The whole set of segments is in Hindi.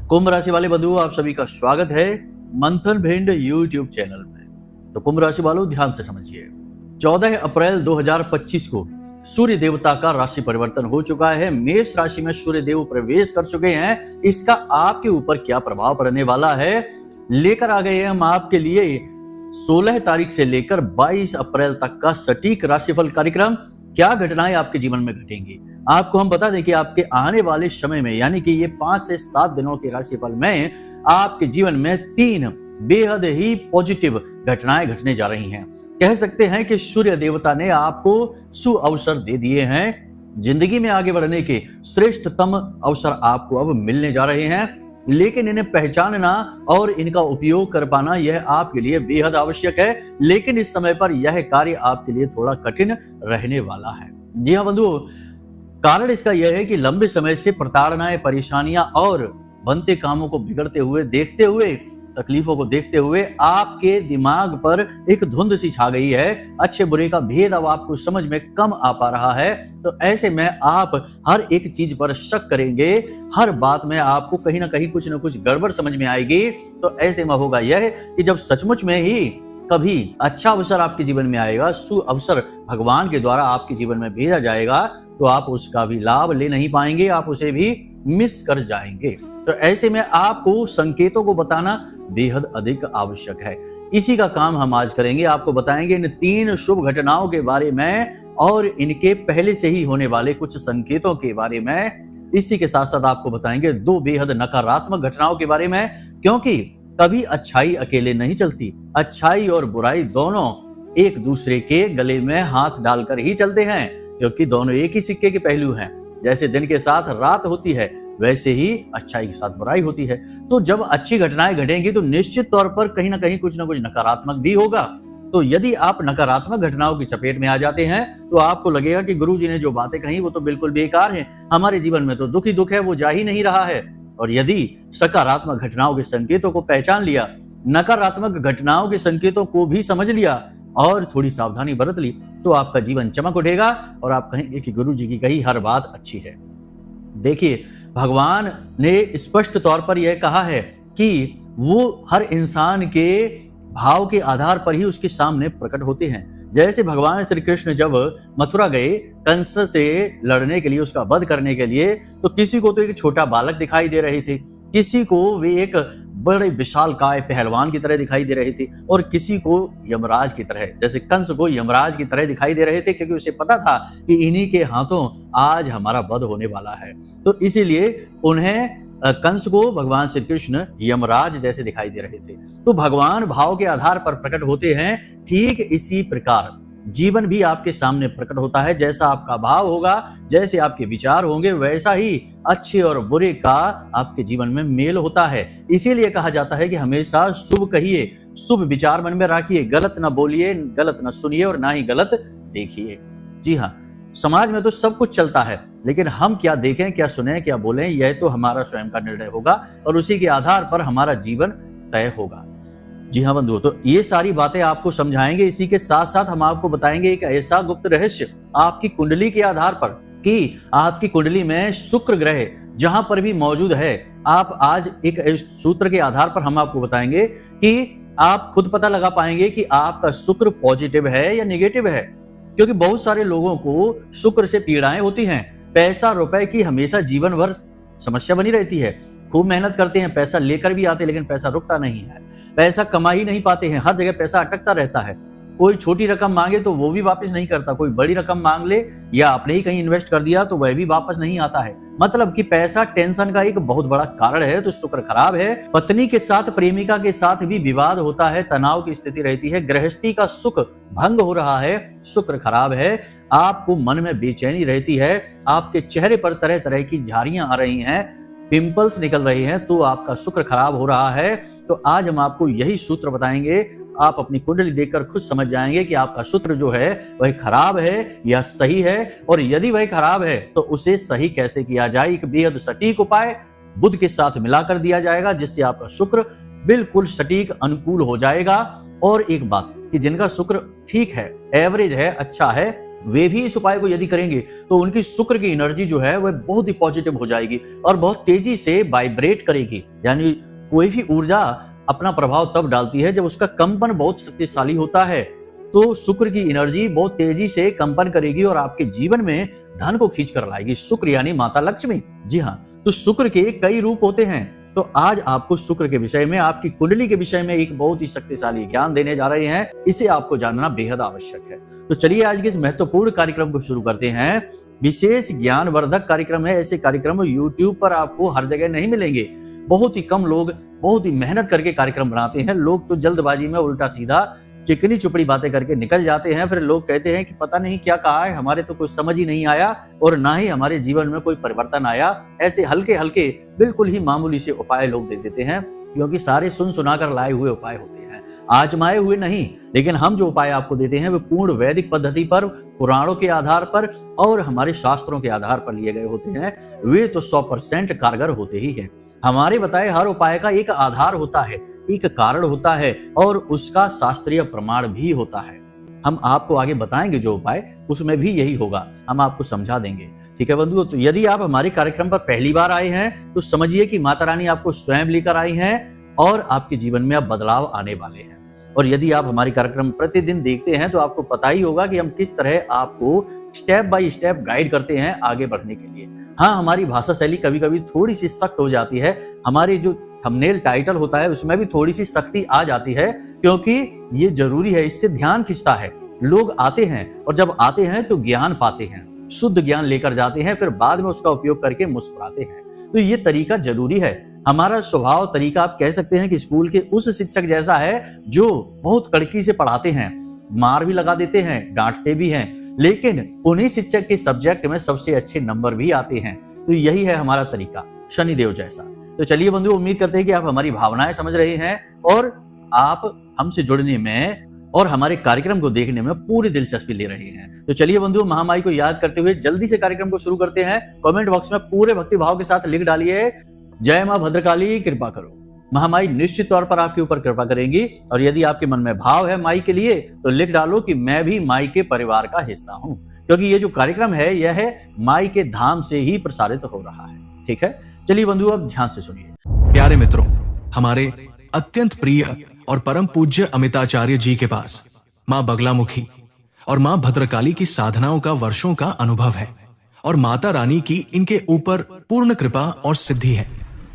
कुंभ राशि वाले बंधुओं, आप सभी का स्वागत है मंथन भिंड यूट्यूब चैनल में। तो कुंभ राशि वालों, ध्यान से समझिए। 14 अप्रैल 2025 को सूर्य देवता का राशि परिवर्तन हो चुका है। मेष राशि में सूर्य देव प्रवेश कर चुके हैं। इसका आपके ऊपर क्या प्रभाव पड़ने वाला है, लेकर आ गए हैं हम आपके लिए 16 तारीख से लेकर 22 अप्रैल तक का सटीक राशिफल कार्यक्रम। क्या घटनाएं आपके जीवन में घटेंगी, आपको हम बता दें कि आपके आने वाले समय में, यानी कि ये 5 से 7 दिनों के राशिफल में आपके जीवन में 3 बेहद ही पॉजिटिव घटनाएं घटने जा रही हैं। कह सकते हैं कि सूर्य देवता ने आपको सुअवसर दे दिए हैं। जिंदगी में आगे बढ़ने के श्रेष्ठतम अवसर आपको अब मिलने जा रहे हैं, लेकिन इन्हें पहचानना और इनका उपयोग कर पाना यह आपके लिए बेहद आवश्यक है। लेकिन इस समय पर यह कार्य आपके लिए थोड़ा कठिन रहने वाला है। जी हाँ बंधुओं, कारण इसका यह है कि लंबे समय से प्रताड़नाएं, परेशानियां और बनते कामों को बिगड़ते हुए देखते हुए, तकलीफों को देखते हुए आपके दिमाग पर एक धुंध सी छा गई है। अच्छे बुरे का भेद अब आपको समझ में कम आ पा रहा है। तो ऐसे में आप हर एक चीज पर शक करेंगे, हर बात में आपको कहीं ना कहीं कुछ ना कुछ गड़बड़ समझ में आएगी। तो ऐसे में होगा यह कि जब सचमुच में ही कभी अच्छा अवसर आपके जीवन में आएगा, सुअवसर भगवान के द्वारा आपके जीवन में भेजा जाएगा, तो आप उसका भी लाभ ले नहीं पाएंगे, आप उसे भी मिस कर जाएंगे। तो ऐसे में आपको संकेतों को बताना बेहद अधिक आवश्यक है। इसी का काम हम आज करेंगे। आपको बताएंगे इन 3 शुभ घटनाओं के बारे में और इनके पहले से ही होने वाले कुछ संकेतों के बारे में। इसी के साथ साथ आपको बताएंगे 2 बेहद नकारात्मक घटनाओं के बारे में, क्योंकि कभी अच्छाई अकेले नहीं चलती। अच्छाई और बुराई दोनों एक दूसरे के गले में हाथ डालकर ही चलते हैं, क्योंकि दोनों एक ही सिक्के के पहलू हैं। जैसे दिन के साथ रात होती है, वैसे ही अच्छाई के साथ बुराई होती है। तो जब अच्छी घटनाएं घटेंगी तो निश्चित तौर पर कहीं ना कहीं कुछ ना कुछ नकारात्मक भी होगा। तो यदि आप नकारात्मक घटनाओं की चपेट में आ जाते हैं तो आपको लगेगा कि गुरुजी ने जो बातें कही वो तो बिल्कुल बेकार है, हमारे जीवन में तो दुख ही दुख है, वो जा ही नहीं रहा है। और यदि सकारात्मक घटनाओं के संकेतों को पहचान लिया, नकारात्मक घटनाओं के संकेतों को भी समझ लिया और थोड़ी सावधानी बरत ली, तो आपका जीवन चमक उठेगा और आप कहेंगे कि गुरुजी की कही हर बात अच्छी है। देखिए, भगवान ने स्पष्ट तौर पर यह कहा है कि वो हर इंसान के भाव के आधार पर ही उसके सामने प्रकट होते हैं। जैसे भगवान श्री कृष्ण जब मथुरा गए कंस से लड़ने के लिए, उसका वध करने के लिए, तो किसी को तो एक छोटा बालक दिखाई दे रहे थे, किसी को वे एक बड़े विशालकाय पहलवान की तरह दिखाई दे रहे थे, और किसी को यमराज की तरह, जैसे कंस को यमराज की तरह दिखाई दे रहे थे, क्योंकि उसे पता था कि इन्हीं के हाथों आज हमारा वध होने वाला है। तो इसीलिए उन्हें कंस को भगवान श्री कृष्ण यमराज जैसे दिखाई दे रहे थे। तो भगवान भाव के आधार पर प्रकट होते हैं। ठीक इसी प्रकार जीवन भी आपके सामने प्रकट होता है। जैसा आपका भाव होगा, जैसे आपके विचार होंगे, वैसा ही अच्छे और बुरे का आपके जीवन में मेल होता है। इसीलिए कहा जाता है कि हमेशा शुभ कहिए, शुभ विचार मन में रखिए, गलत ना बोलिए, गलत ना सुनिए और ना ही गलत देखिए। जी हाँ, समाज में तो सब कुछ चलता है, लेकिन हम क्या देखें, क्या सुने, क्या बोलें, यह तो हमारा स्वयं का निर्णय होगा और उसी के आधार पर हमारा जीवन तय होगा। जी हाँ बंधुओं, तो ये सारी बातें आपको समझाएंगे। इसी के साथ साथ हम आपको बताएंगे एक ऐसा गुप्त रहस्य आपकी कुंडली के आधार पर कि आपकी कुंडली में शुक्र ग्रह जहां पर भी मौजूद है, आप आज एक सूत्र के आधार पर हम आपको बताएंगे कि आप खुद पता लगा पाएंगे कि आपका शुक्र पॉजिटिव है या निगेटिव है। क्योंकि बहुत सारे लोगों को शुक्र से पीड़ाएं होती हैं। पैसा रुपए की हमेशा जीवन भर समस्या बनी रहती है। खूब मेहनत करते हैं, पैसा लेकर भी आते हैं, लेकिन पैसा रुकता नहीं है। पैसा कमा ही नहीं पाते हैं, हर जगह पैसा अटकता रहता है। कोई छोटी रकम मांगे तो वो भी वापस नहीं करता, कोई बड़ी रकम मांग ले या आपने ही कहीं इन्वेस्ट कर दिया तो वह भी वापस नहीं आता है। मतलब कि पैसा टेंशन का एक बहुत बड़ा कारण है। तो शुक्र खराब है। पत्नी के साथ, प्रेमिका के साथ भी विवाद होता है, तनाव की स्थिति रहती है, गृहस्थी का सुख भंग हो रहा है, शुक्र खराब है। आपको मन में बेचैनी रहती है, आपके चेहरे पर तरह तरह की झारियां आ रही हैं, पिंपल्स निकल रहे हैं, तो आपका शुक्र खराब हो रहा है। तो आज हम आपको यही सूत्र बताएंगे। आप अपनी कुंडली देखकर खुद समझ जाएंगे कि आपका शुक्र जो है वह खराब है या सही है, और यदि वह खराब है तो उसे सही कैसे किया जाए। एक बेहद सटीक उपाय बुध के साथ मिलाकर दिया जाएगा, जिससे आपका शुक्र बिल्कुल सटीक अनुकूल हो जाएगा। और एक बात कि जिनका शुक्र ठीक है, एवरेज है, अच्छा है, वे भी इस उपाय को यदि करेंगे तो उनकी शुक्र की एनर्जी जो है वह बहुत ही पॉजिटिव हो जाएगी और बहुत तेजी से वाइब्रेट करेगी। यानी कोई भी ऊर्जा अपना प्रभाव तब डालती है जब उसका कंपन बहुत शक्तिशाली होता है। तो शुक्र की एनर्जी बहुत तेजी से कंपन करेगी और आपके जीवन में धन को खींच कर लाएगी। शुक्र यानी माता लक्ष्मी। जी हाँ, तो शुक्र के कई रूप होते हैं। तो आज आपको शुक्र के विषय में, आपकी कुंडली के विषय में एक बहुत ही शक्तिशाली ज्ञान देने जा रहे हैं। इसे आपको जानना बेहद आवश्यक है। तो चलिए आज के इस महत्वपूर्ण कार्यक्रम को शुरू करते हैं। विशेष ज्ञानवर्धक कार्यक्रम है। ऐसे कार्यक्रम YouTube पर आपको हर जगह नहीं मिलेंगे। बहुत ही कम लोग बहुत ही मेहनत करके कार्यक्रम बनाते हैं। लोग तो जल्दबाजी में उल्टा सीधा चिकनी चुपड़ी बातें करके निकल जाते हैं। फिर लोग कहते हैं कि पता नहीं क्या कहा है, हमारे तो कुछ समझ ही नहीं आया और ना ही हमारे जीवन में कोई परिवर्तन आया। ऐसे हल्के हल्के बिल्कुल ही मामूली से उपाय लोग दे देते हैं, क्योंकि सारे सुन सुनाकर लाए हुए उपाय होते हैं, आजमाए हुए नहीं। लेकिन हम जो उपाय आपको देते हैं वे पूर्ण वैदिक पद्धति पर, पुराणों के आधार पर और हमारे शास्त्रों के आधार पर लिए गए होते हैं। वे तो 100% कारगर होते ही हैं। हमारे बताए हर उपाय का एक आधार होता है, एक कारण होता है और उसका शास्त्रीय प्रमाण भी होता है। हम आपको आगे बताएंगे जो उपाय, उसमें भी यही होगा, हम आपको समझा देंगे। ठीक है बंधुओं, तो यदि आप हमारे कार्यक्रम पर पहली बार आए हैं तो समझिए कि माता रानी आपको स्वयं लेकर आई हैं और आपके जीवन में अब बदलाव आने वाले हैं। और यदि आप हमारे कार्यक्रम प्रतिदिन देखते हैं तो आपको पता ही होगा कि हम किस तरह आपको स्टेप बाय स्टेप गाइड करते हैं आगे बढ़ने के लिए। हाँ, हमारी भाषा शैली कभी कभी थोड़ी सी सख्त हो जाती है। हमारी जो थंबनेल टाइटल होता है उसमें भी थोड़ी सी सख्ती आ जाती है, क्योंकि ये जरूरी है। इससे ध्यान खिंचता है। लोग आते हैं और जब आते हैं तो ज्ञान पाते हैं, शुद्ध ज्ञान लेकर जाते हैं, फिर बाद में उसका उपयोग करके मुस्कुराते हैं। तो ये तरीका जरूरी है। हमारा स्वभाव तरीका आप कह सकते हैं कि स्कूल के उस शिक्षक जैसा है जो बहुत कड़की से पढ़ाते हैं, मार भी लगा देते हैं, डांटते भी हैं, लेकिन उन्हीं शिक्षक के सब्जेक्ट में सबसे अच्छे नंबर भी आते हैं। तो यही है हमारा तरीका, शनिदेव जैसा। तो चलिए बंधुओं, उम्मीद करते हैं कि आप हमारी भावनाएं समझ रहे हैं और आप हमसे जुड़ने में और हमारे कार्यक्रम को देखने में पूरी दिलचस्पी ले रहे हैं। तो चलिए बंधुओं, महामाई को याद करते हुए जल्दी से कार्यक्रम को शुरू करते हैं। कमेंट बॉक्स में पूरे भक्ति भाव के साथ लिख डालिए, जय मां भद्रकाली कृपा करो। महामाई निश्चित तौर पर आपके ऊपर कृपा करेंगी। और यदि आपके मन में भाव है माई के लिए तो लिख डालो कि मैं भी माई के परिवार का हिस्सा हूं, क्योंकि ये जो कार्यक्रम है यह है माई के धाम से ही प्रसारित हो रहा है। ठीक है, चलिए बंधुओं, अब ध्यान से सुनिए। प्यारे मित्रों, हमारे अत्यंत प्रिय और परम पूज्य अमिताचार्य जी के पास मां बगलामुखी और मां भद्रकाली की साधनाओं का वर्षों का अनुभव है और माता रानी की इनके ऊपर पूर्ण कृपा और सिद्धि है।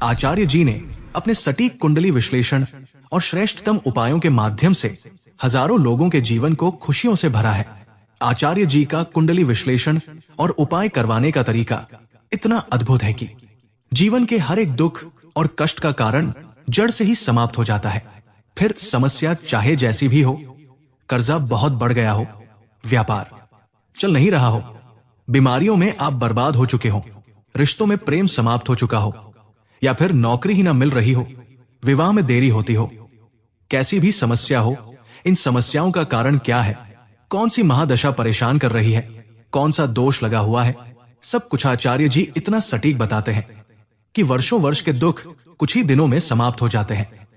आचार्य जी ने अपने सटीक कुंडली विश्लेषण और श्रेष्ठतम उपायों के माध्यम से हजारों लोगों के जीवन को खुशियों से भरा है। आचार्य जी का कुंडली विश्लेषण और उपाय करवाने का तरीका इतना अद्भुत है कि जीवन के हर एक दुख और कष्ट का कारण जड़ से ही समाप्त हो जाता है। फिर समस्या चाहे जैसी भी हो, कर्जा बहुत बढ़ गया हो, व्यापार चल नहीं रहा हो, बीमारियों में आप बर्बाद हो चुके हो, रिश्तों में प्रेम समाप्त हो चुका हो, या फिर नौकरी ही ना मिल रही हो, विवाह में देरी होती हो, कैसी भी समस्या हो, इन समस्याओं का कारण क्या है, कौन सी महादशा परेशान कर रही है, कौन सा दोष लगा हुआ है, सब कुछ आचार्य जी इतना सटीक बताते हैं कि वर्षों वर्ष के दुख कुछ ही दिनों में समाप्त हो जाते हैं।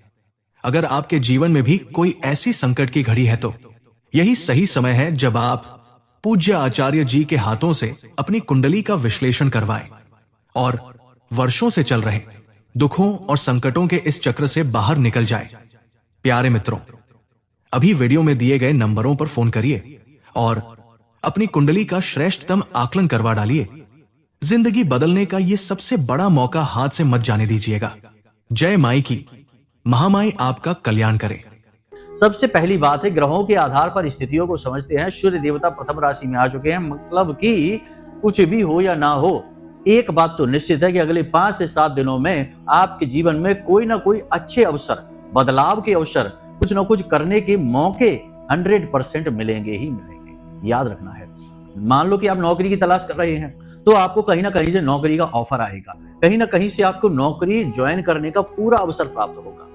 अगर आपके जीवन में भी कोई ऐसी संकट की घड़ी है तो यही सही समय है जब आप पूज्य आचार्य जी के हाथों से अपनी कुंडली का विश्लेषण करवाएं और वर्षों से चल रहे दुखों और संकटों के इस चक्र से बाहर निकल जाए। प्यारे मित्रों, अभी वीडियो में दिए गए नंबरों पर फोन करिए और अपनी कुंडली का श्रेष्ठतम आकलन करवा डालिए। जिंदगी बदलने का ये सबसे बड़ा मौका हाथ से मत जाने दीजिएगा। जय माई की। महामाई आपका कल्याण करे। सबसे पहली बात है, ग्रहों के आधार पर स्थितियों को समझते हैं। सूर्य देवता प्रथम राशि में आ चुके हैं, मतलब कि कुछ भी हो या ना हो, एक बात तो निश्चित है कि अगले 5 से 7 दिनों में आपके जीवन में कोई ना कोई अच्छे अवसर, बदलाव के अवसर, कुछ ना कुछ करने के मौके 100% मिलेंगे ही मिलेंगे। याद रखना है। मान लो कि आप नौकरी की तलाश कर रहे हैं तो आपको कहीं ना कहीं से नौकरी का ऑफर आएगा, कहीं ना कहीं से आपको नौकरी ज्वाइन करने का पूरा अवसर प्राप्त होगा।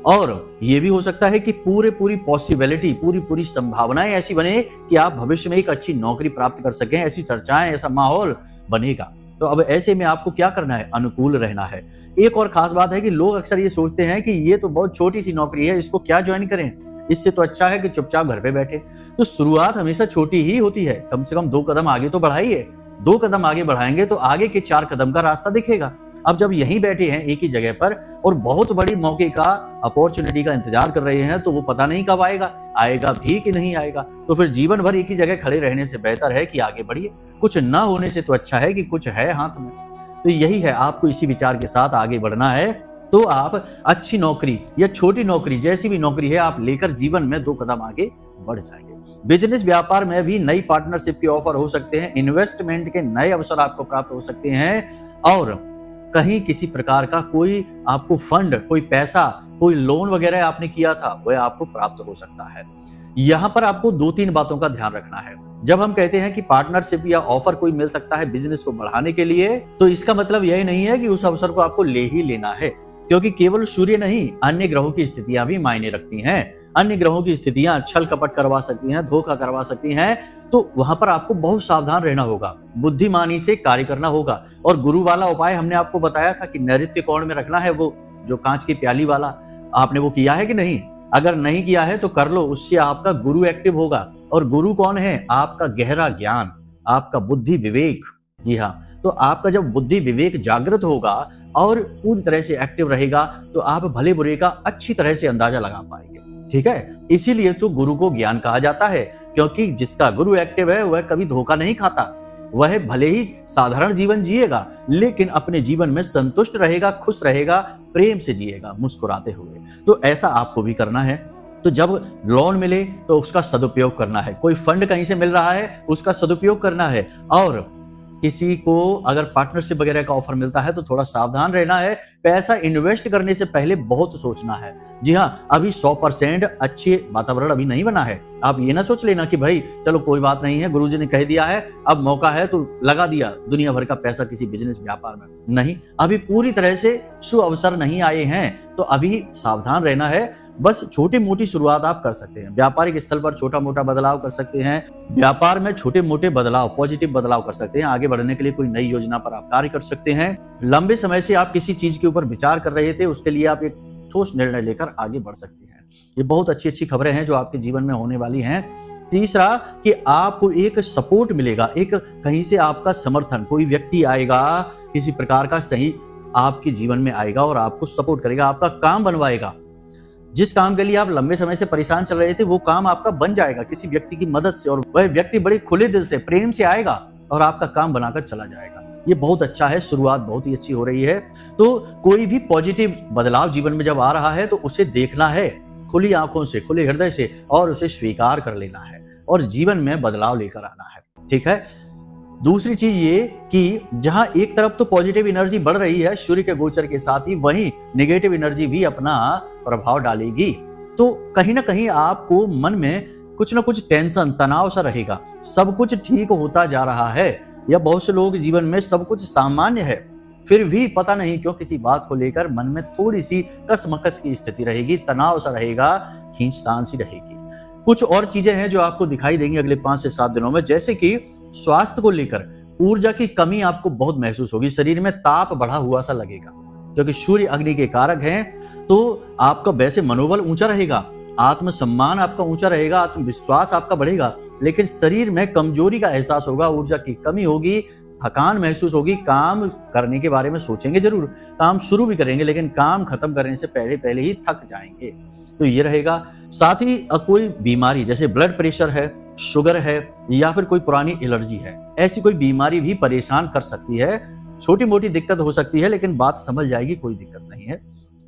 और ये भी हो सकता है कि पूरी पॉसिबिलिटी, पूरी संभावनाएं ऐसी बने कि आप भविष्य में एक अच्छी नौकरी प्राप्त कर सकें। ऐसी चर्चाएं, ऐसा माहौल बनेगा। तो अब ऐसे में आपको क्या करना है? अनुकूल रहना है। एक और खास बात है कि लोग अक्सर ये सोचते हैं कि ये तो बहुत छोटी सी नौकरी है, इसको क्या ज्वाइन करें, इससे तो अच्छा है कि चुपचाप घर पे बैठे। तो शुरुआत हमेशा छोटी ही होती है, कम से कम 2 कदम आगे तो बढ़ाइए। 2 कदम आगे बढ़ाएंगे तो आगे के 4 कदम का रास्ता दिखेगा। अब जब यहीं बैठे हैं एक ही जगह पर और बहुत बड़ी मौके का, अपॉर्चुनिटी का इंतजार कर रहे हैं, तो वो पता नहीं कब आएगा, आएगा भी कि नहीं आएगा। तो फिर जीवन भर एक ही जगह खड़े रहने से बेहतर है कि आगे बढ़िए। कुछ ना होने से तो अच्छा है कि कुछ है हाथ में। तो यही है, आपको इसी विचार के साथ आगे बढ़ना है। तो आप अच्छी नौकरी या छोटी नौकरी, जैसी भी नौकरी है, आप लेकर जीवन में 2 कदम आगे बढ़ जाएंगे। बिजनेस व्यापार में भी नई पार्टनरशिप के ऑफर हो सकते हैं, इन्वेस्टमेंट के नए अवसर आपको प्राप्त हो सकते हैं, और कहीं किसी प्रकार का कोई आपको फंड, कोई पैसा, कोई लोन वगैरह आपने किया था, वह आपको प्राप्त हो सकता है। यहां पर आपको 2-3 बातों का ध्यान रखना है। जब हम कहते हैं कि पार्टनरशिप या ऑफर कोई मिल सकता है बिजनेस को बढ़ाने के लिए, तो इसका मतलब यह नहीं है कि उस अवसर को आपको ले ही लेना है, क्योंकि केवल सूर्य नहीं, अन्य ग्रहों की स्थितियां भी मायने रखती हैं। अन्य ग्रहों की स्थितियां छल कपट करवा सकती हैं, धोखा करवा सकती हैं, तो वहां पर आपको बहुत सावधान रहना होगा, बुद्धिमानी से कार्य करना होगा। और गुरु वाला उपाय हमने आपको बताया था कि नैऋत्य कोण में रखना है, वो जो कांच की प्याली वाला, आपने वो किया है कि नहीं? अगर नहीं किया है तो कर लो, उससे आपका गुरु एक्टिव होगा। और गुरु कौन है? आपका गहरा ज्ञान, आपका बुद्धि विवेक। जी हाँ, तो आपका जब बुद्धि विवेक जागृत होगा और पूरी तरह से एक्टिव रहेगा, तो आप भले बुरे का अच्छी तरह से अंदाजा लगा पाएंगे। ठीक है, इसीलिए तो गुरु को ज्ञान कहा जाता है, क्योंकि जिसका गुरु एक्टिव है वह कभी धोखा नहीं खाता। वह भले ही साधारण जीवन जिएगा, लेकिन अपने जीवन में संतुष्ट रहेगा, खुश रहेगा, प्रेम से जिएगा, मुस्कुराते हुए। तो ऐसा आपको भी करना है। तो जब लोन मिले तो उसका सदुपयोग करना है, कोई फंड कहीं से मिल रहा है उसका सदुपयोग करना है, और किसी को अगर पार्टनरशिप वगैरह का ऑफर मिलता है तो थोड़ा सावधान रहना है। पैसा इन्वेस्ट करने से पहले बहुत सोचना है। जी हाँ, अभी 100% अच्छे वातावरण अभी नहीं बना है। आप ये ना सोच लेना कि भाई चलो कोई बात नहीं है, गुरुजी ने कह दिया है, अब मौका है तो लगा दिया दुनिया भर का पैसा किसी बिजनेस व्यापार में। नहीं, अभी पूरी तरह से शुभ अवसर नहीं आए हैं, तो अभी सावधान रहना है। बस छोटी मोटी शुरुआत आप कर सकते हैं, व्यापारिक स्थल पर छोटा मोटा बदलाव कर सकते हैं, व्यापार में छोटे मोटे बदलाव, पॉजिटिव बदलाव कर सकते हैं। आगे बढ़ने के लिए कोई नई योजना पर आप कार्य कर सकते हैं। लंबे समय से आप किसी चीज के ऊपर विचार कर रहे थे, उसके लिए आप एक ठोस निर्णय लेकर आगे बढ़ सकते हैं। ये बहुत अच्छी खबरें हैं जो आपके जीवन में होने वाली हैं। तीसरा, कि आपको एक सपोर्ट मिलेगा, एक कहीं से आपका समर्थन, कोई व्यक्ति आएगा किसी प्रकार का, सही आपके जीवन में आएगा और आपको सपोर्ट करेगा, आपका काम बनवाएगा। जिस काम के लिए आप लंबे समय से परेशान चल रहे थे, वो काम आपका बन जाएगा किसी व्यक्ति की मदद से, और वह व्यक्ति बड़े खुले दिल से, प्रेम से आएगा और आपका काम बनाकर चला जाएगा। ये बहुत अच्छा है, शुरुआत बहुत ही अच्छी हो रही है। तो कोई भी पॉजिटिव बदलाव जीवन में जब आ रहा है तो उसे देखना है खुली आंखों से, खुले हृदय से, और उसे स्वीकार कर लेना है और जीवन में बदलाव लेकर आना है। ठीक है। दूसरी चीज ये कि जहां एक तरफ तो पॉजिटिव एनर्जी बढ़ रही है सूर्य के गोचर के साथ ही, वहीं नेगेटिव एनर्जी भी अपना प्रभाव डालेगी। तो कहीं ना कहीं आपको मन में कुछ ना कुछ टेंशन, तनाव सा रहेगा। सब कुछ ठीक होता जा रहा है, या बहुत से लोग जीवन में सब कुछ सामान्य है, फिर भी पता नहीं क्यों किसी बात को लेकर मन में थोड़ी सी कसमकस की स्थिति रहेगी, तनाव सा रहेगा, खींचतान सी रहेगी। कुछ और चीजें हैं जो आपको दिखाई देंगी अगले 5 से 7 दिनों में, जैसे कि स्वास्थ्य को लेकर ऊर्जा की कमी आपको बहुत महसूस होगी, शरीर में ताप बढ़ा हुआ सा लगेगा, क्योंकि सूर्य अग्नि के कारक हैं। तो आपका वैसे मनोबल ऊंचा रहेगा, आत्मसम्मान आपका ऊंचा रहेगा, आत्मविश्वास आपका बढ़ेगा, लेकिन शरीर में कमजोरी का एहसास होगा, ऊर्जा की कमी होगी, थकान महसूस होगी। काम करने के बारे में सोचेंगे जरूर, काम शुरू भी करेंगे, लेकिन काम खत्म करने से पहले ही थक जाएंगे। तो ये रहेगा। साथ ही कोई बीमारी जैसे ब्लड प्रेशर है, शुगर है, या फिर कोई पुरानी एलर्जी है, ऐसी कोई बीमारी भी परेशान कर सकती है। छोटी मोटी दिक्कत हो सकती है, लेकिन बात समझ जाएगी, कोई दिक्कत नहीं है।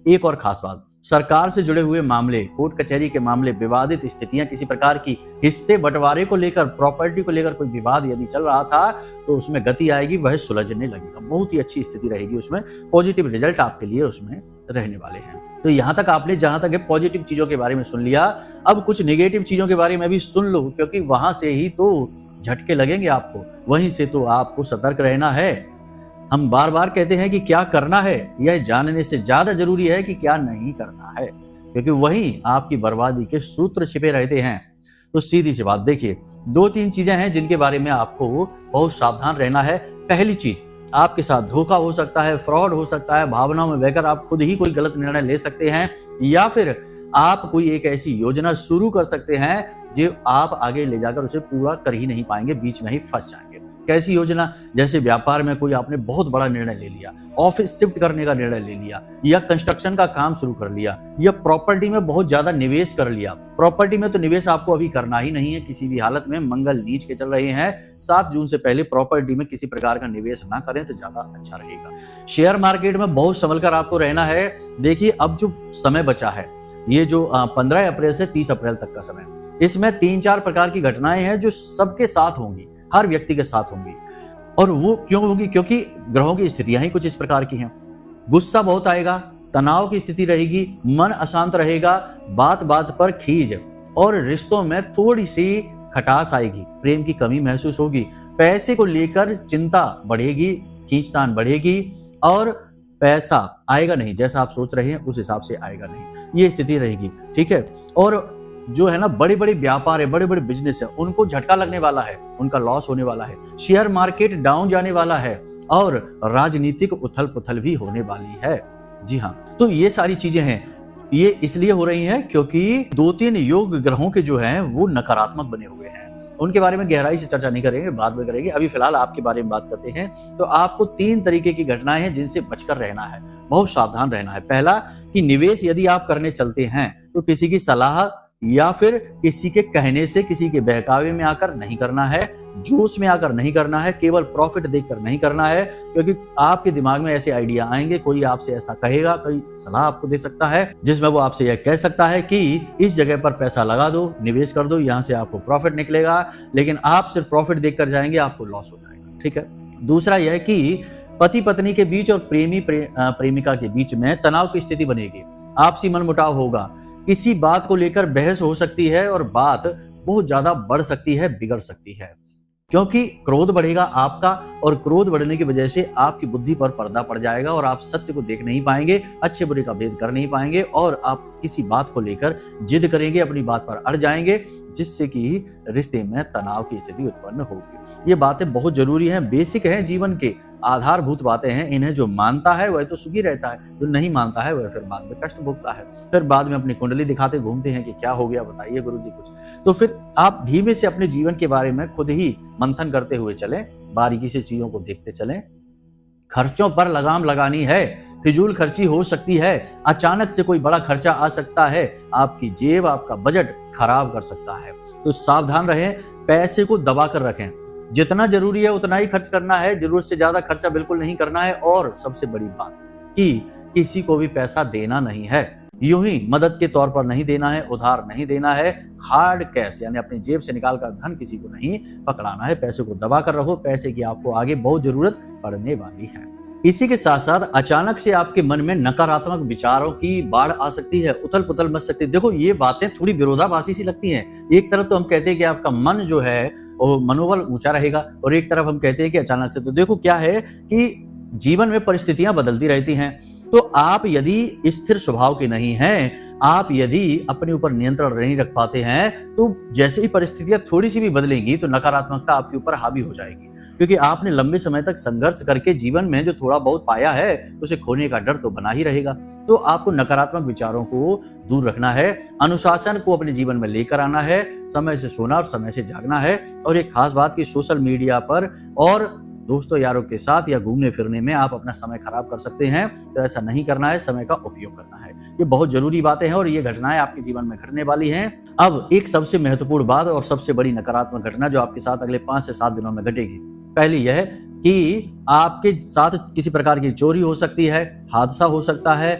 एक और खास बात, सरकार से जुड़े हुए मामले, कोर्ट कचहरी के मामले, विवादित स्थितियां, किसी प्रकार की हिस्से बंटवारे को लेकर, प्रॉपर्टी को लेकर कोई विवाद यदि चल रहा था, तो उसमें गति आएगी, वह सुलझने लगेगा, बहुत ही अच्छी स्थिति रहेगी, उसमें पॉजिटिव रिजल्ट आपके लिए उसमें रहने वाले हैं। तो यहां तक आपने जहां तक पॉजिटिव चीजों के बारे में सुन लिया, अब कुछ नेगेटिव चीजों के बारे में भी सुन लो, क्योंकि वहां से ही तो झटके लगेंगे आपको, वहीं से तो आपको सतर्क रहना है। हम बार बार कहते हैं कि क्या करना है, यह जानने से ज्यादा जरूरी है कि क्या नहीं करना है, क्योंकि वहीं आपकी बर्बादी के सूत्र छिपे रहते हैं। तो सीधी सी बात देखिए, 2-3 चीजें हैं जिनके बारे में आपको बहुत सावधान रहना है। पहली चीज, आपके साथ धोखा हो सकता है, फ्रॉड हो सकता है, भावनाओं में बहकर आप खुद ही कोई गलत निर्णय ले सकते हैं, या फिर आप कोई एक ऐसी योजना शुरू कर सकते हैं जो आप आगे ले जाकर उसे पूरा कर ही नहीं पाएंगे, बीच में ही फंस जाएंगे। कैसी योजना? जैसे व्यापार में कोई आपने बहुत बड़ा निर्णय ले लिया, ऑफिस शिफ्ट करने का निर्णय ले लिया, या कंस्ट्रक्शन का काम शुरू कर लिया, या प्रॉपर्टी में बहुत ज्यादा निवेश कर लिया। प्रॉपर्टी में तो निवेश आपको अभी करना ही नहीं है किसी भी हालत में, मंगल नीच के चल रहे हैं। 7 जून से पहले प्रॉपर्टी में किसी प्रकार का निवेश ना करें तो ज्यादा अच्छा रहेगा। शेयर मार्केट में बहुत संभल कर आपको रहना है। देखिए, अब जो समय बचा है, ये जो 15 अप्रैल से 30 अप्रैल तक का समय, इसमें 3-4 प्रकार की घटनाएं हैं जो सबके साथ होंगी, हर व्यक्ति के साथ होंगी। और वो क्यों होगी? क्योंकि ग्रहों की स्थितियां ही कुछ इस प्रकार की हैं। गुस्सा बहुत आएगा, तनाव की स्थिति रहेगी, मन अशांत रहेगा, बात बात पर खीज, और रिश्तों में थोड़ी सी खटास आएगी, प्रेम की कमी महसूस होगी, पैसे को लेकर चिंता बढ़ेगी, खींचतान बढ़ेगी, और पैसा आएगा नहीं, जैसा आप सोच रहे हैं उस हिसाब से आएगा नहीं, ये स्थिति रहेगी। ठीक है। और जो है ना, बड़े बड़े व्यापार है, बड़े बड़े बिजनेस है, उनको झटका लगने वाला है, उनका लॉस होने वाला है, शेयर मार्केट डाउन जाने वाला है, और राजनीतिक उथल पुथल भी होने वाली है। जी हाँ, तो ये सारी चीजें हैं, ये इसलिए हो रही हैं क्योंकि 2-3 योग ग्रहों के जो हैं वो नकारात्मक बने हुए हैं। उनके बारे में गहराई से चर्चा नहीं करेंगे, बाद में करेंगे। अभी फिलहाल आपके बारे में बात करते हैं। तो आपको 3 तरीके की घटनाएं हैं जिनसे बचकर रहना है, बहुत सावधान रहना है। पहला कि निवेश यदि आप करने चलते हैं तो किसी की सलाह या फिर किसी के कहने से, किसी के बहकावे में आकर नहीं करना है, जोश में आकर नहीं करना है, केवल प्रॉफिट देखकर नहीं करना है, क्योंकि आपके दिमाग में ऐसे आइडिया आएंगे, कोई आपसे ऐसा कहेगा, कोई सलाह आपको दे सकता है जिसमें वो आपसे यह कह सकता है कि इस जगह पर पैसा लगा दो, निवेश कर दो, यहाँ से आपको प्रॉफिट निकलेगा, लेकिन आप सिर्फ प्रॉफिट देखकर जाएंगे, आपको लॉस हो जाएगा। ठीक है। दूसरा यह कि पति पत्नी के बीच और प्रेमिका के बीच में तनाव की स्थिति बनेगी, आपसी मनमुटाव होगा, किसी बात को लेकर बहस हो सकती है और बात बहुत ज्यादा बढ़ सकती है, बिगड़ सकती है, क्योंकि क्रोध बढ़ेगा आपका, और क्रोध बढ़ने की वजह से आपकी बुद्धि पर पर्दा पड़ जाएगा और आप सत्य को देख नहीं पाएंगे, अच्छे बुरे का भेद कर नहीं पाएंगे, और आप किसी बात को लेकर जिद करेंगे, अपनी बात पर अड़ जाएंगे, जिससे कि रिश्ते में तनाव की स्थिति उत्पन्न होगी। ये बातें बहुत जरूरी हैं, बेसिक हैं, जीवन के आधारभूत बातें हैं। इन्हें जो मानता है वह तो सुखी रहता है, जो नहीं मानता है वह फिर बाद में कष्ट भोगता है, फिर बाद में अपनी कुंडली दिखाते घूमते हैं कि क्या हो गया, बताइए गुरुजी कुछ। तो फिर आप धीमे से अपने जीवन के बारे में खुद ही मंथन करते हुए चलें, बारीकी से चीजों को देखते चलें। खर्चों पर लगाम लगानी है, फिजूल खर्ची हो सकती है, अचानक से कोई बड़ा खर्चा आ सकता है, आपकी जेब, आपका बजट खराब कर सकता है। तो सावधान रहें, पैसे को दबा कर रखें, जितना जरूरी है उतना ही खर्च करना है, जरूरत से ज्यादा खर्चा बिल्कुल नहीं करना है। और सबसे बड़ी बात कि किसी को भी पैसा देना नहीं है, यूं ही मदद के तौर पर नहीं देना है, उधार नहीं देना है, हार्ड कैश यानी अपनी जेब से निकालकर धन किसी को नहीं पकड़ाना है। पैसे को दबा कर रखो, पैसे की आपको आगे बहुत जरूरत पड़ने वाली है। इसी के साथ साथ अचानक से आपके मन में नकारात्मक विचारों की बाढ़ आ सकती है, उथल पुथल मच सकती है। देखो, ये बातें थोड़ी विरोधाभासी सी लगती हैं। एक तरफ तो हम कहते हैं कि आपका मन जो है वो मनोबल ऊंचा रहेगा, और एक तरफ हम कहते हैं कि अचानक से। तो देखो, क्या है कि जीवन में परिस्थितियां बदलती रहती हैं, तो आप यदि स्थिर स्वभाव के नहीं हैं, आप यदि अपने ऊपर नियंत्रण नहीं रख पाते हैं, तो जैसे ही परिस्थितियां थोड़ी सी भी बदलेंगी तो नकारात्मकता आपके ऊपर हावी हो जाएगी, क्योंकि आपने लंबे समय तक संघर्ष करके जीवन में जो थोड़ा बहुत पाया है उसे खोने का डर तो बना ही रहेगा। तो आपको नकारात्मक विचारों को दूर रखना है, अनुशासन को अपने जीवन में लेकर आना है, समय से सोना और समय से जागना है। और एक खास बात कि सोशल मीडिया पर और दोस्तों यारों के साथ या घूमने फिरने में आप अपना समय खराब कर सकते हैं, तो ऐसा नहीं करना है, समय का उपयोग करना है। ये बहुत जरूरी बातें हैं और ये घटनाएं आपके जीवन में घटने वाली हैं। अब एक सबसे महत्वपूर्ण बात और सबसे बड़ी नकारात्मक घटना जो आपके साथ अगले 5 से 7 दिनों में घटेगी, पहली यह कि आपके साथ किसी प्रकार की चोरी हो सकती है, हादसा हो सकता है,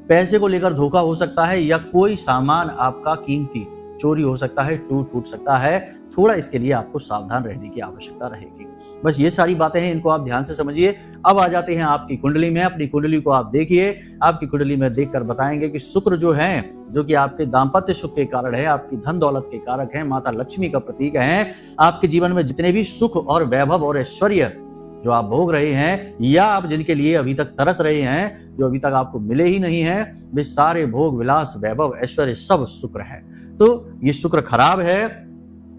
पैसे को लेकर धोखा हो सकता है, या कोई सामान आपका कीमती चोरी हो सकता है, टूट फूट सकता है। थोड़ा इसके लिए आपको सावधान रहने की आवश्यकता रहेगी। बस ये सारी बातें हैं, इनको आप ध्यान से समझिए। अब आ जाते हैं आपकी कुंडली में। अपनी कुंडली को आप देखिए, आपकी कुंडली में देखकर बताएंगे कि शुक्र जो है, जो कि आपके दाम्पत्य सुख के कारण है, आपकी धन दौलत के कारक है, माता लक्ष्मी का प्रतीक है, आपके जीवन में जितने भी सुख और वैभव और ऐश्वर्य जो आप भोग रहे हैं, या आप जिनके लिए अभी तक तरस रहे हैं, जो अभी तक आपको मिले ही नहीं है, वे सारे भोग विलास वैभव ऐश्वर्य सब शुक्र है। तो ये शुक्र खराब है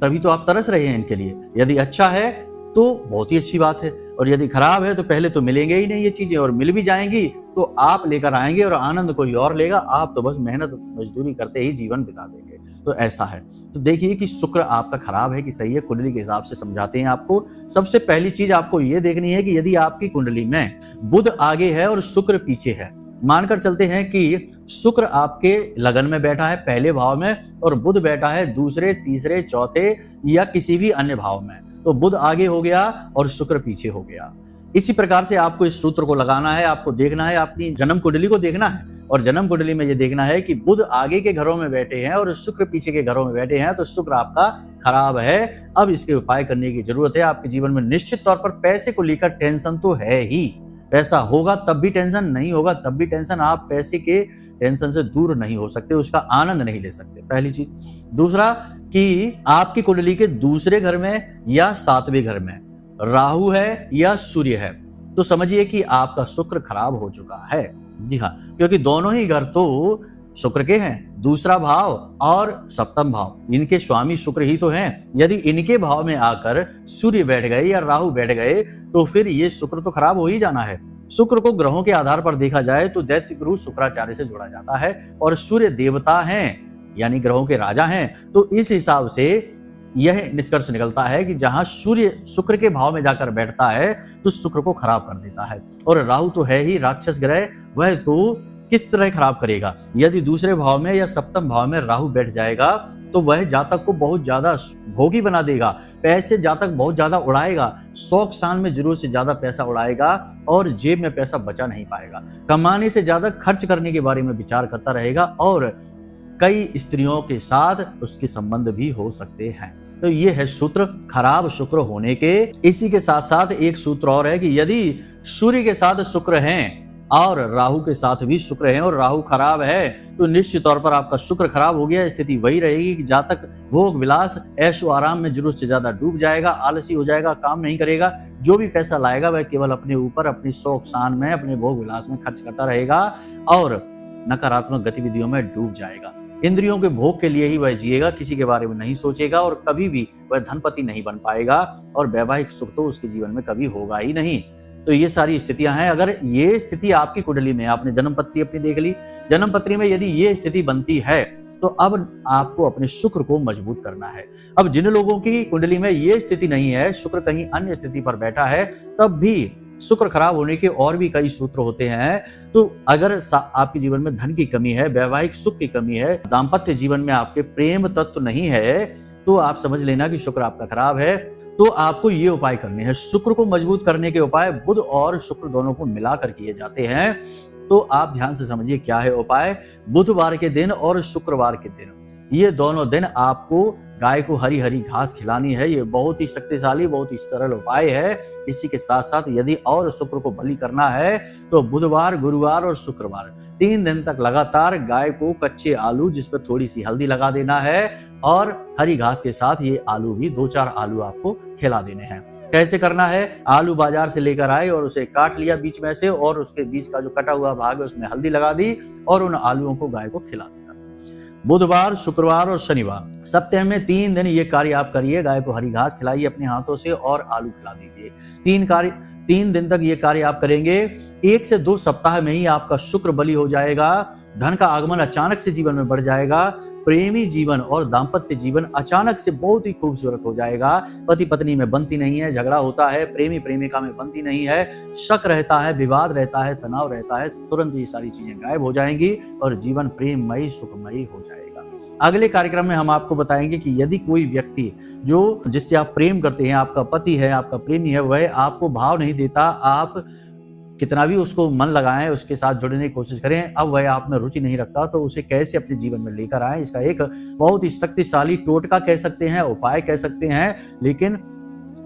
तभी तो आप तरस रहे हैं इनके लिए। यदि अच्छा है तो बहुत ही अच्छी बात है, और यदि खराब है तो पहले तो मिलेंगे ही नहीं ये चीजें, और मिल भी जाएंगी तो आप लेकर आएंगे और आनंद कोई और लेगा। आप तो बस मेहनत मजदूरी करते ही जीवन बिता देंगे। तो ऐसा है। तो देखिए कि शुक्र आपका खराब है कि सही है, कुंडली के हिसाब से समझाते हैं आपको। सबसे पहली चीज आपको ये देखनी है कि यदि आपकी कुंडली में बुध आगे है और शुक्र पीछे है, मानकर चलते हैं कि शुक्र आपके लगन में बैठा है पहले भाव में और बुध बैठा है दूसरे, तीसरे, चौथे या किसी भी अन्य भाव में, तो बुध आगे हो गया और शुक्र पीछे हो गया। इसी प्रकार से आपको इस सूत्र को लगाना है, आपको देखना है, अपनी जन्म कुंडली को देखना है और जन्म कुंडली में ये देखना है कि बुध आगे के घरों में बैठे हैं और शुक्र पीछे के घरों में बैठे हैं, तो शुक्र आपका खराब है। अब इसके उपाय करने की जरूरत है। आपके जीवन में निश्चित तौर पर पैसे को लेकर टेंशन तो है ही, पैसा होगा तब भी टेंशन, नहीं होगा तब भी टेंशन। आप पैसे के टेंशन से दूर नहीं हो सकते, उसका आनंद नहीं ले सकते, पहली चीज। दूसरा कि आपकी कुंडली के दूसरे घर में या सातवें घर में राहु है या सूर्य है, तो समझिए कि आपका शुक्र खराब हो चुका है। जी हाँ, क्योंकि दोनों ही घर तो शुक्र के हैं, दूसरा भाव और सप्तम भाव, इनके स्वामी शुक्र ही तो हैं। यदि इनके भाव में आकर सूर्य बैठ गए या राहु बैठ गए तो फिर ये शुक्र तो खराब हो ही जाना है। शुक्र को ग्रहों के आधार पर देखा जाए तो दैत्य गुरु शुक्राचार्य से जोड़ा जाता है और सूर्य देवता हैं यानी ग्रहों के राजा हैं। तो इस हिसाब से यह निष्कर्ष निकलता है कि जहां सूर्य शुक्र के भाव में जाकर बैठता है तो शुक्र को खराब कर देता है। और राहु तो है ही राक्षस ग्रह, वह तो किस तरह खराब करेगा। यदि दूसरे भाव में या सप्तम भाव में राहु बैठ जाएगा तो वह जातक को बहुत ज्यादा भोगी बना देगा, पैसे जातक बहुत ज्यादा उड़ाएगा, शौक शान में जरूरत से ज्यादा पैसा उड़ाएगा और जेब में पैसा बचा नहीं पाएगा, कमाने से ज्यादा खर्च करने के बारे में विचार करता रहेगा और कई स्त्रियों के साथ उसके संबंध भी हो सकते हैं। तो ये है सूत्र खराब शुक्र होने के। इसी के साथ साथ एक सूत्र और है कि यदि सूर्य के साथ शुक्र हैं और राहु के साथ भी शुक्र है और राहु खराब है तो निश्चित तौर पर आपका शुक्र खराब हो गया। स्थिति वही रहेगी कि जातक भोग विलास ऐशो आराम में जरूरत से ज्यादा डूब जाएगा, आलसी हो जाएगा, काम नहीं करेगा, जो भी पैसा लाएगा वह केवल अपने ऊपर, अपनी शौक शान में, अपने भोग विलास में खर्च करता रहेगा और नकारात्मक गतिविधियों में डूब जाएगा। इंद्रियों के भोग के लिए ही वह जिएगा, किसी के बारे में नहीं सोचेगा और कभी भी वह धनपति नहीं बन पाएगा और वैवाहिक सुख तो उसके जीवन में कभी होगा ही नहीं। तो ये सारी स्थितियां हैं। अगर ये स्थिति आपकी कुंडली में, आपने जन्म पत्री अपनी देख ली, जन्म पत्री में यदि ये स्थिति बनती है तो अब आपको अपने शुक्र को मजबूत करना है। अब जिन लोगों की कुंडली में ये स्थिति नहीं है, शुक्र कहीं अन्य स्थिति पर बैठा है, तब भी शुक्र खराब होने के और भी कई सूत्र होते हैं। तो अगर आपके जीवन में धन की कमी है, वैवाहिक सुख की कमी है, दाम्पत्य जीवन में आपके प्रेम तत्व नहीं है, तो आप समझ लेना कि शुक्र आपका खराब है। तो आपको ये उपाय करने हैं। शुक्र को मजबूत करने के उपाय बुध और शुक्र दोनों को मिलाकर किए जाते हैं। तो आप ध्यान से समझिए क्या है उपाय। बुधवार के दिन और शुक्रवार के दिन, ये दोनों दिन आपको गाय को हरी हरी घास खिलानी है। ये बहुत ही शक्तिशाली, बहुत ही सरल उपाय है। इसी के साथ साथ यदि और शुक्र को बलि करना है तो बुधवार, गुरुवार और शुक्रवार 3 दिन तक लगातार गाय को कच्चे आलू जिसपे थोड़ी सी हल्दी लगा देना है और हरी घास के साथ ये आलू भी 2-4 आलू आपको खिला देने हैं। कैसे करना है? आलू बाजार से लेकर आए और उसे काट लिया बीच में से और उसके बीच का जो कटा हुआ भाग है उसमें हल्दी लगा दी और उन आलूओं को गाय को खिला दिया। बुधवार, शुक्रवार और शनिवार सप्ताह में 3 दिन ये कार्य आप करिए। गाय को हरी घास खिलाइए अपने हाथों से और आलू खिला दीजिए। 3 दिन तक ये कार्य आप करेंगे। 1 से 2 सप्ताह में ही आपका शुक्र बलि हो जाएगा। धन का आगमन अचानक से जीवन में बढ़ जाएगा। प्रेमी जीवन और दाम्पत्य जीवन अचानक से बहुत ही खूबसूरत हो जाएगा। पति पत्नी में बनती नहीं है, झगड़ा होता है, प्रेमी प्रेमिका में बनती नहीं है, शक रहता है, विवाद रहता है, तनाव रहता है, तुरंत ये सारी चीजें गायब हो जाएंगी और जीवन प्रेममयी सुखमयी हो जाएगा। अगले कार्यक्रम में हम आपको बताएंगे कि यदि कोई व्यक्ति जो जिससे आप प्रेम करते हैं, आपका पति है, आपका प्रेमी है, वह आपको भाव नहीं देता, आप कितना भी उसको मन लगाएं, उसके साथ जुड़ने की कोशिश करें, अब वह आप में रुचि नहीं रखता, तो उसे कैसे अपने जीवन में लेकर आए, इसका एक बहुत ही शक्तिशाली टोटका कह सकते हैं, उपाय कह सकते हैं, लेकिन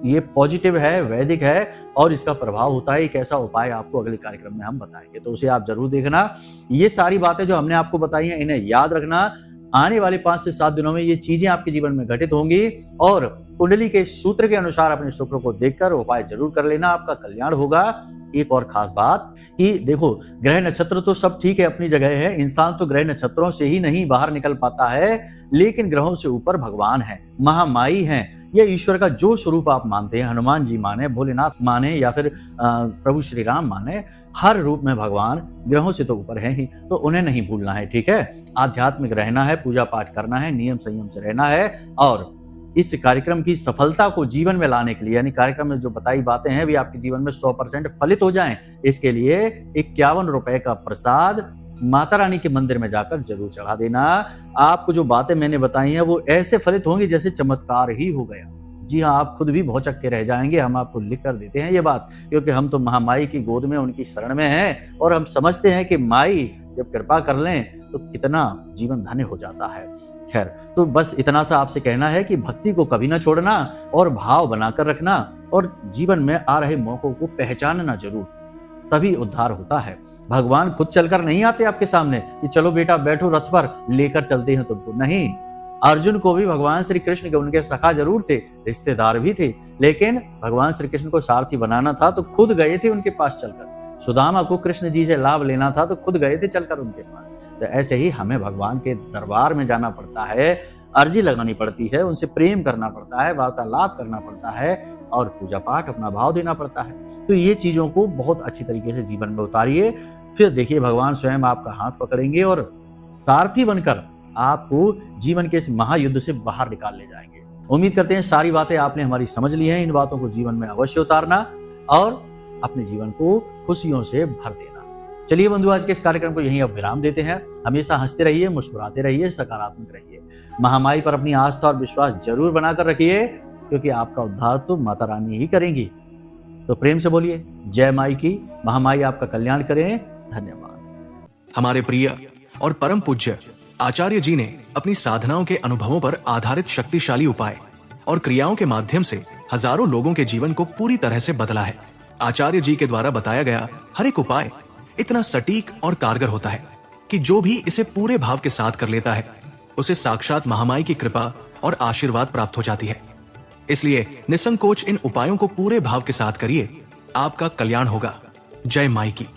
ये पॉजिटिव है, वैदिक है और इसका प्रभाव होता है। एक ऐसा उपाय आपको अगले कार्यक्रम में हम बताएंगे, तो उसे आप जरूर देखना। ये सारी बातें जो हमने आपको बताई हैं, इन्हें याद रखना। आने वाले 5 से 7 दिनों में ये चीजें आपके जीवन में घटित होंगी और कुंडली के सूत्र के अनुसार अपने शुक्र को देखकर उपाय जरूर कर लेना, आपका कल्याण होगा। एक और खास बात कि देखो, ग्रह नक्षत्र तो सब ठीक है, अपनी जगह है, इंसान तो ग्रह नक्षत्रों से ही नहीं बाहर निकल पाता है, लेकिन ग्रहों से ऊपर भगवान है, महामाई है, ये ईश्वर का जो स्वरूप आप मानते हैं, हनुमान जी माने, भोलेनाथ माने या फिर प्रभु श्री राम माने, हर रूप में भगवान ग्रहों से तो ऊपर है ही, तो उन्हें नहीं भूलना है। ठीक है, आध्यात्मिक रहना है, पूजा पाठ करना है, नियम संयम से रहना है और इस कार्यक्रम की सफलता को जीवन में लाने के लिए, यानी कार्यक्रम में जो बताई बातें हैं वे आपके जीवन में 100% फलित हो जाएं, इसके लिए 51 रुपए का प्रसाद माता रानी के मंदिर में जाकर जरूर चढ़ा देना। आपको जो बातें मैंने बताई हैं वो ऐसे फलित होंगी जैसे चमत्कार ही हो गया। जी हाँ, आप खुद भी भौचक के रह जाएंगे। हम आपको लिख कर देते हैं ये बात, क्योंकि हम तो महामाई की गोद में, उनकी शरण में हैं और हम समझते हैं कि माई जब कृपा कर लें तो कितना जीवन धन्य हो जाता है। खैर, तो बस इतना सा आपसे कहना है कि भक्ति को कभी ना छोड़ना और भाव बनाकर रखना और जीवन में आ रहे मौकों को पहचानना जरूर, तभी उद्धार होता है। भगवान खुद चलकर नहीं आते आपके सामने कि चलो बेटा बैठो रथ पर, लेकर चलते हैं तुमको, नहीं। अर्जुन को भी भगवान श्री कृष्ण के उनके सखा जरूर थे, रिश्तेदार भी थे, लेकिन भगवान श्री कृष्ण को सारथी बनाना था तो खुद गए थे उनके पास चलकर। सुदामा को कृष्ण जी से लाभ लेना था तो खुद गए थे चलकर उनके पास। तो ऐसे ही हमें भगवान के दरबार में जाना पड़ता है, अर्जी लगानी पड़ती है, उनसे प्रेम करना पड़ता है, वार्तालाप करना पड़ता है और पूजा पाठ अपना भाव देना पड़ता है। तो ये चीजों को बहुत अच्छी तरीके से जीवन में उतारिए, फिर देखिए भगवान स्वयं आपका हाथ पकड़ेंगे और सारथी बनकर आपको जीवन के इस महायुद्ध से बाहर निकाल ले जाएंगे। उम्मीद करते हैं सारी बातें आपने हमारी समझ ली हैं। इन बातों को जीवन में अवश्य उतारना और अपने जीवन को खुशियों से भर देना। चलिए बंधु, आज के इस कार्यक्रम को यहीं अब विराम देते हैं। हमेशा हंसते रहिए, मुस्कुराते रहिए, सकारात्मक रहिए। महामाई पर अपनी आस्था और विश्वास जरूर बनाकर रखिए, क्योंकि आपका उद्धार तो माता रानी ही करेंगी। तो प्रेम से बोलिए जय माई की। महामाई आपका कल्याण करें। धन्यवाद। हमारे प्रिय और परम पूज्य आचार्य जी ने अपनी साधनाओं के अनुभवों पर आधारित शक्तिशाली उपाय और क्रियाओं के माध्यम से हजारों लोगों के जीवन को पूरी तरह से बदला है। आचार्य जी के द्वारा बताया गया हर एक उपाय इतना सटीक और कारगर होता है कि जो भी इसे पूरे भाव के साथ कर लेता है उसे साक्षात महामाई की कृपा और आशीर्वाद प्राप्त हो जाती है। इसलिए निसंकोच इन उपायों को पूरे भाव के साथ करिए, आपका कल्याण होगा। जय माई की।